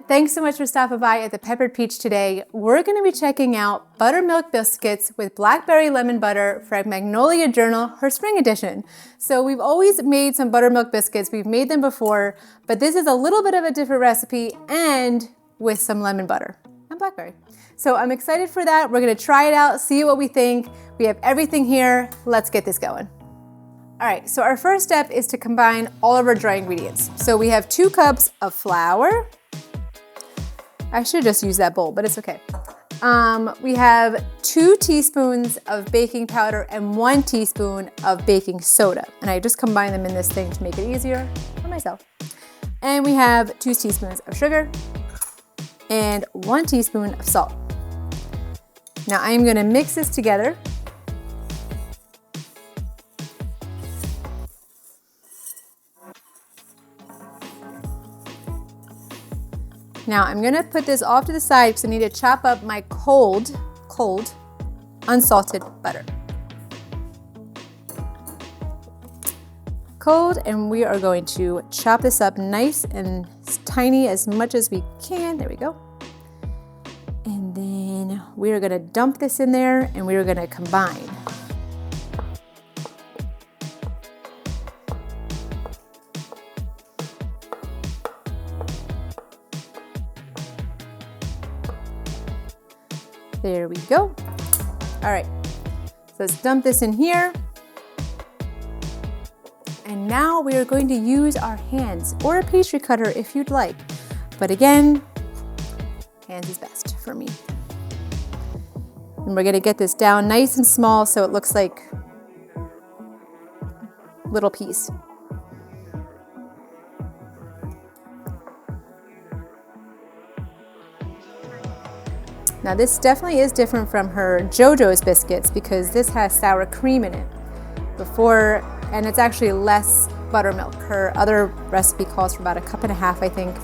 thanks so much for stopping by at the Peppered Peach today. We're going to be checking out Buttermilk Biscuits with Blackberry Lemon Butter from Magnolia Journal, her spring edition. So we've always made some buttermilk biscuits. We've made them before, but this is a little bit of a different recipe and with some lemon butter and blackberry. So I'm excited for that. We're going to try it out, see what we think. We have everything here. Let's get this going. All right, so our first step is to combine all of our dry ingredients. So we have 2 cups of flour. I should just use that bowl, but it's okay. We have 2 teaspoons of baking powder and 1 teaspoon of baking soda. And I just combine them in this thing to make it easier for myself. And we have 2 teaspoons of sugar and 1 teaspoon of salt. Now I'm gonna mix this together. Now I'm gonna put this off to the side because I need to chop up my cold, unsalted butter. Cold, and we are going to chop this up nice and tiny as much as we can. There we go. And then we are gonna dump this in there and we are gonna combine. There we go. All right, so let's dump this in here. And now we are going to use our hands or a pastry cutter if you'd like. But again, hands is best for me. And we're gonna get this down nice and small so it looks like little piece. Now this definitely is different from her JoJo's biscuits because this has sour cream in it and it's actually less buttermilk. Her other recipe calls for about 1.5 cups, I think,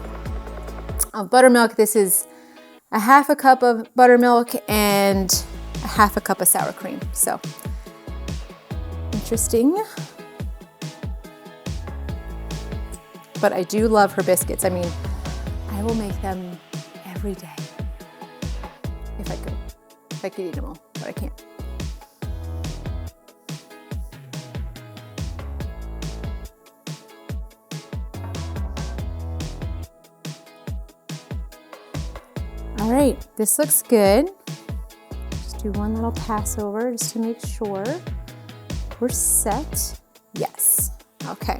of buttermilk. This is 1/2 cup of buttermilk and 1/2 cup of sour cream. So interesting. But I do love her biscuits. I mean, I will make them every day. If I could eat them all, but I can't. All right, this looks good. Just do one little pass over just to make sure we're set. Yes, okay.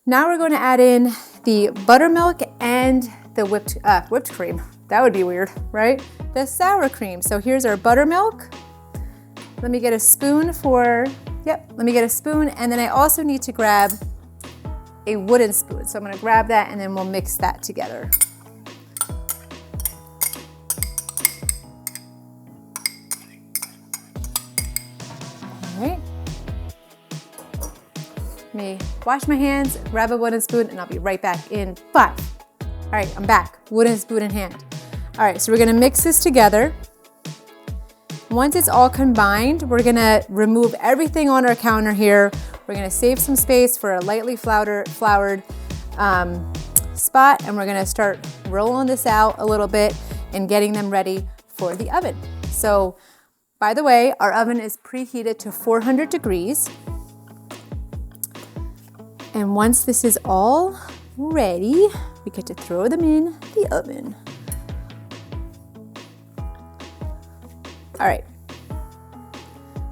Now we're going to add in the buttermilk and the whipped cream. That would be weird, right? The sour cream. So here's our buttermilk. Let me get a spoon and then I also need to grab a wooden spoon. So I'm gonna grab that and then we'll mix that together. All right. Let me wash my hands, grab a wooden spoon, and I'll be right back in 5. All right, I'm back, wooden spoon in hand. All right, so we're gonna mix this together. Once it's all combined, we're gonna remove everything on our counter here. We're gonna save some space for a lightly floured spot, and we're gonna start rolling this out a little bit and getting them ready for the oven. So, by the way, our oven is preheated to 400 degrees. And once this is all ready, we get to throw them in the oven. All right,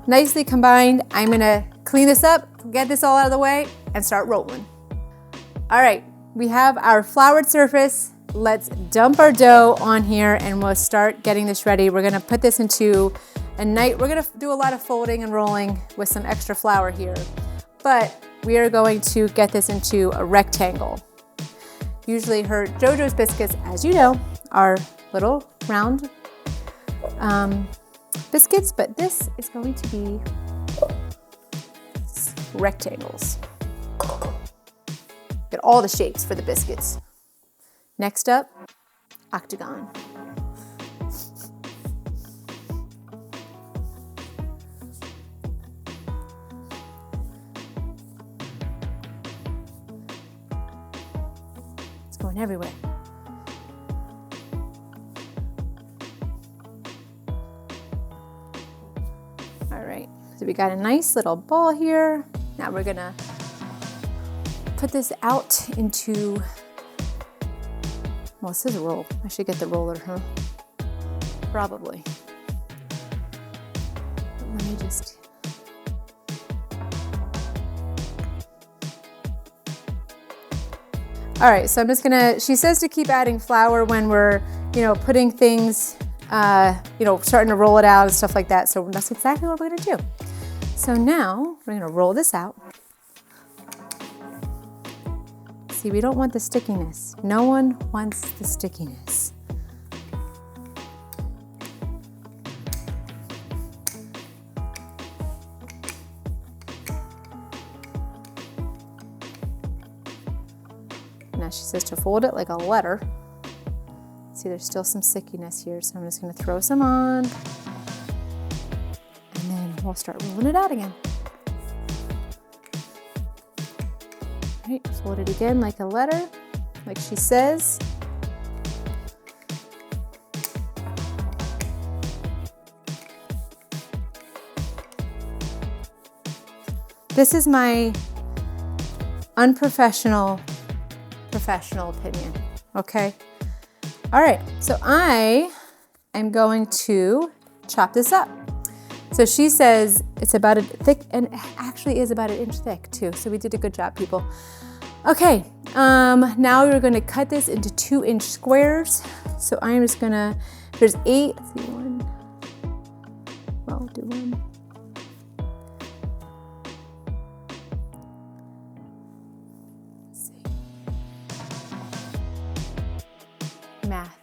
nicely combined. I'm gonna clean this up, get this all out of the way, and start rolling. All right, we have our floured surface. Let's dump our dough on here and we'll start getting this ready. We're gonna put this into we're gonna do a lot of folding and rolling with some extra flour here, but we are going to get this into a rectangle. Usually her JoJo's biscuits, as you know, are little round biscuits, but this is going to be rectangles. Get all the shapes for the biscuits. Next up, octagon. going everywhere. All right, so we got a nice little ball here. Now we're gonna put this out into, well, this is a roll. I should get the roller, huh? Probably. But let me just. All right, so I'm just gonna, she says to keep adding flour when we're, putting things, starting to roll it out and stuff like that. So that's exactly what we're gonna do. So now we're gonna roll this out. See, we don't want the stickiness. No one wants the stickiness. Now she says to fold it like a letter. See, there's still some stickiness here, so I'm just gonna throw some on, and then we'll start rolling it out again. All right, fold it again like a letter, like she says. This is my unprofessional professional opinion, okay? All right, so I am going to chop this up. So she says it's about a thick, and it actually is about 1 inch thick too, so we did a good job, people. Okay, now we're gonna cut this into 2-inch squares. So I am just gonna, there's 8, let's see, 1, well, do 1. Math.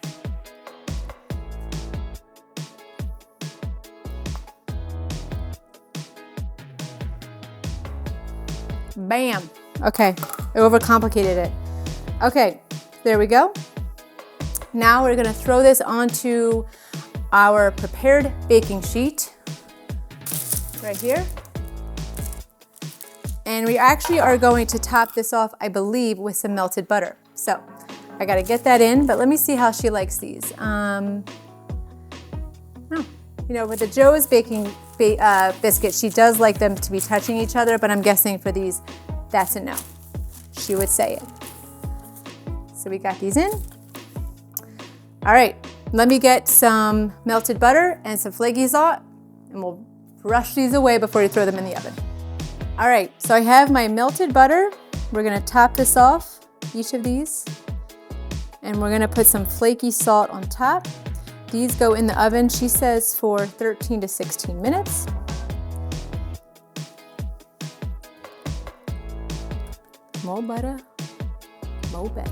Bam. Okay, I overcomplicated it. Okay, there we go. Now we're gonna throw this onto our prepared baking sheet right here. And we actually are going to top this off, I believe, with some melted butter. So I gotta get that in, but let me see how she likes these. With the Joe's baking biscuits, she does like them to be touching each other, but I'm guessing for these, that's a no. She would say it. So we got these in. All right, let me get some melted butter and some flaky salt, and we'll brush these away before you throw them in the oven. All right, so I have my melted butter. We're gonna top this off, each of these. And we're gonna put some flaky salt on top. These go in the oven, she says, for 13 to 16 minutes. More butter, more better.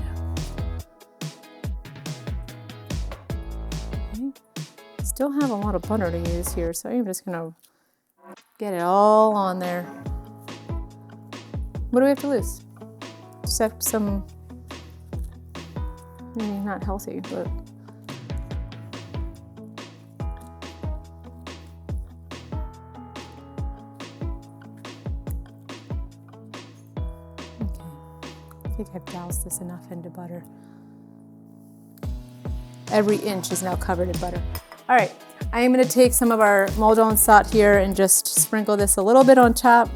Okay. Still have a lot of butter to use here, so I'm just gonna get it all on there. What do we have to lose? Except some, not healthy, but. I think I've doused this enough into butter. Every inch is now covered in butter. All right, I am gonna take some of our Magnolia salt here and just sprinkle this a little bit on top.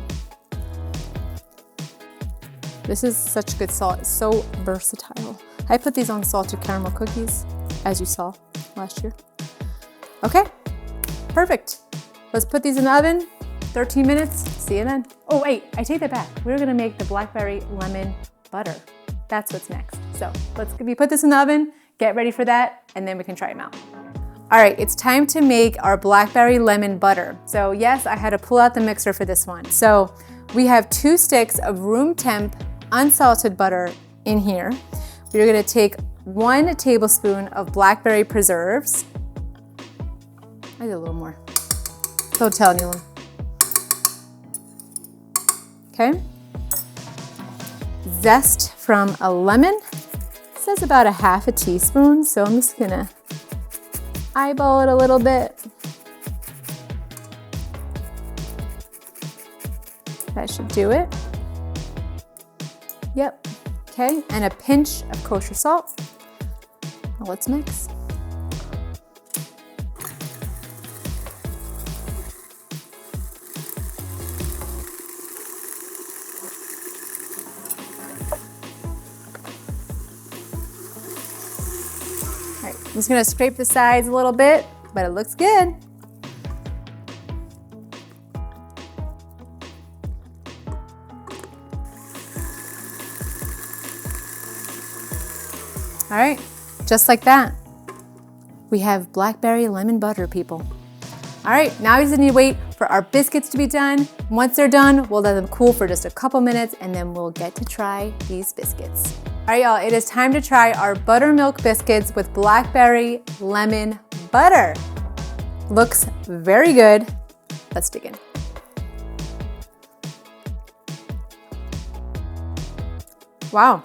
This is such good salt, it's so versatile. I put these on salted caramel cookies, as you saw last year. Okay, perfect. Let's put these in the oven, 13 minutes, see you then. Oh wait, I take that back. We're gonna make the blackberry lemon butter. That's what's next. So let's put this in the oven, get ready for that, and then we can try them out. All right, it's time to make our blackberry lemon butter. So yes, I had to pull out the mixer for this one. So we have 2 sticks of room temp unsalted butter in here. We're gonna take 1 tablespoon of blackberry preserves. I did a little more. Don't tell anyone. Okay. Zest from a lemon. It says about 1/2 teaspoon, so I'm just gonna eyeball it a little bit. That should do it. Yep, Okay, and a pinch of kosher salt. Now let's mix. All right, I'm just gonna scrape the sides a little bit, but it looks good. All right, just like that, we have blackberry lemon butter, people. All right, now we just need to wait for our biscuits to be done. Once they're done, we'll let them cool for just a couple minutes and then we'll get to try these biscuits. All right, y'all, it is time to try our buttermilk biscuits with blackberry lemon butter. Looks very good. Let's dig in. Wow.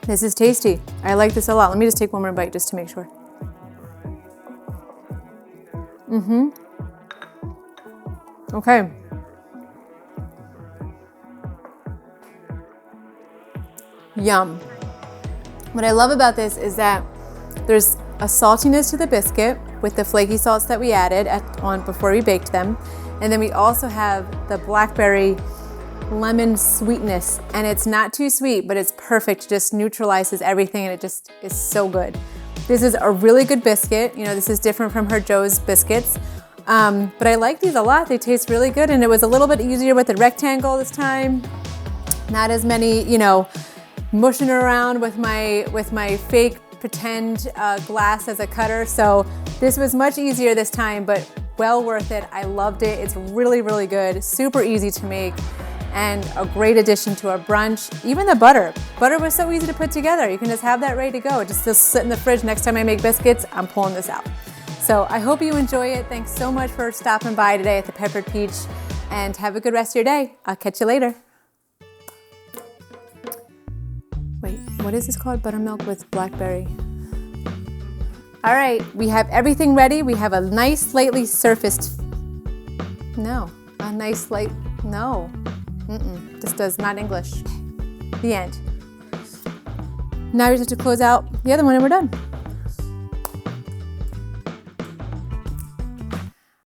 This is tasty. I like this a lot. Let me just take one more bite just to make sure. Okay. Yum. What I love about this is that there's a saltiness to the biscuit with the flaky salts that we added before we baked them. And then we also have the blackberry lemon sweetness, and it's not too sweet, but it's perfect. It just neutralizes everything and it just is so good. This is a really good biscuit. You know, this is different from her Joe's biscuits. But I like these a lot. They taste really good, and it was a little bit easier with the rectangle this time. Not as many, you know, mushing around with my fake pretend glass as a cutter. So this was much easier this time, but well worth it. I loved it. It's really, really good. Super easy to make and a great addition to our brunch. Even the butter. Butter was so easy to put together. You can just have that ready to go. Just sit in the fridge. Next time I make biscuits, I'm pulling this out. So I hope you enjoy it. Thanks so much for stopping by today at the Peppered Peach, and have a good rest of your day. I'll catch you later. Wait, what is this called? Buttermilk with blackberry. All right, we have everything ready. We have a nice lightly surfaced, no. This does not English. The end. Now we just have to close out the other one and we're done.